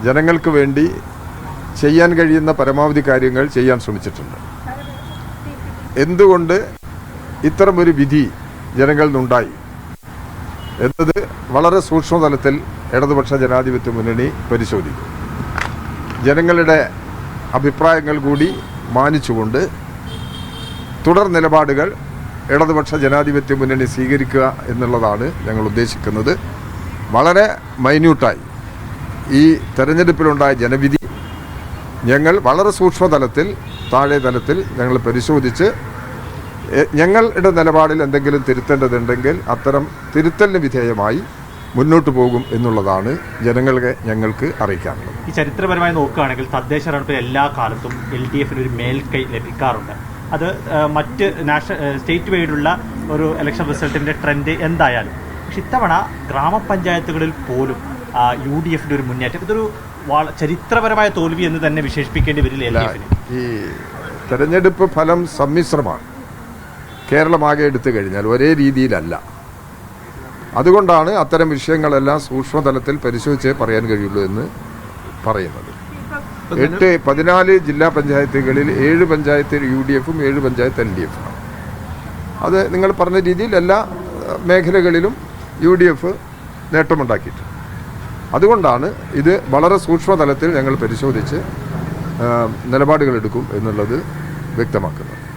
ജനങ്ങൾക്ക് വേണ്ടി ചെയ്യാൻ കഴിയുന്ന പരമാവധി കാര്യങ്ങൾ ചെയ്യാൻ ശ്രമിച്ചിട്ടുണ്ട്. എന്തുകൊണ്ട് ഇത്തരമൊരു വിധി ജനങ്ങളിൽ നിന്നുണ്ടായി എന്നത് വളരെ സൂക്ഷ്മതലത്തിൽ ഇടതുപക്ഷ ജനാധിപത്യ മുന്നണി പരിശോധിക്കും. ജനങ്ങളുടെ അഭിപ്രായങ്ങൾ കൂടി മാനിച്ചുകൊണ്ട് തുടർ നിലപാടുകൾ ഇടതുപക്ഷ ജനാധിപത്യ മുന്നണി സ്വീകരിക്കുക എന്നുള്ളതാണ് ഞങ്ങൾ ഉദ്ദേശിക്കുന്നത്. വളരെ മൈന്യൂട്ടായി ഈ തെരഞ്ഞെടുപ്പിലുണ്ടായ ജനവിധി ഞങ്ങൾ വളരെ സൂക്ഷ്മതലത്തിൽ താഴെ തലത്തിൽ ഞങ്ങൾ പരിശോധിച്ച് ഞങ്ങളുടെ നിലപാടിൽ എന്തെങ്കിലും തിരുത്തേണ്ടതുണ്ടെങ്കിൽ അത്തരം തിരുത്തലിന് വിധേയമായി മുന്നോട്ട് പോകും എന്നുള്ളതാണ് ജനങ്ങളെ ഞങ്ങൾക്ക് അറിയിക്കാനുള്ളത്. ഈ ചരിത്രപരമായി നോക്കുകയാണെങ്കിൽ തദ്ദേശ തെരഞ്ഞെടുപ്പിൽ എല്ലാ കാലത്തും LDFന് ഒരു മേൽക്കൈ ലഭിക്കാറുണ്ട്. അത് മറ്റ് സ്റ്റേറ്റ് വൈഡുള്ള ഒരു ഇലക്ഷൻ റിസൾട്ടിൻ്റെ ട്രെൻഡ് എന്തായാലും. പക്ഷെ ഇത്തവണ ഗ്രാമപഞ്ചായത്തുകളിൽ പോലും UDFന്റെ ഒരു മുന്നേറ്റം, ഇതൊരു ചരിത്രപരമായ തോൽവി എന്ന് തന്നെ വിശേഷിപ്പിക്കേണ്ടി വരില്ല LDFന്. ഈ തെരഞ്ഞെടുപ്പ് ഫലം സമ്മിശ്രമാണ്. കേരളമാകെ എടുത്തു കഴിഞ്ഞാൽ ഒരേ രീതിയിലല്ല. അതുകൊണ്ടാണ് അത്തരം വിഷയങ്ങളെല്ലാം സൂക്ഷ്മതലത്തിൽ പരിശോധിച്ചേ പറയാൻ കഴിയുള്ളൂ എന്ന് പറയുന്നത്. 14 ജില്ലാ പഞ്ചായത്തുകളിൽ 7 പഞ്ചായത്ത് UDFും 7 പഞ്ചായത്ത് LDFുമാണ്. അത് നിങ്ങൾ പറഞ്ഞ രീതിയിൽ എല്ലാ മേഖലകളിലും UDF നേട്ടമുണ്ടാക്കിയിട്ടുണ്ട്. അതുകൊണ്ടാണ് ഇത് വളരെ സൂക്ഷ്മതലത്തിൽ ഞങ്ങൾ പരിശോധിച്ച് നിലപാടുകളെടുക്കും എന്നുള്ളത് വ്യക്തമാക്കുന്നത്.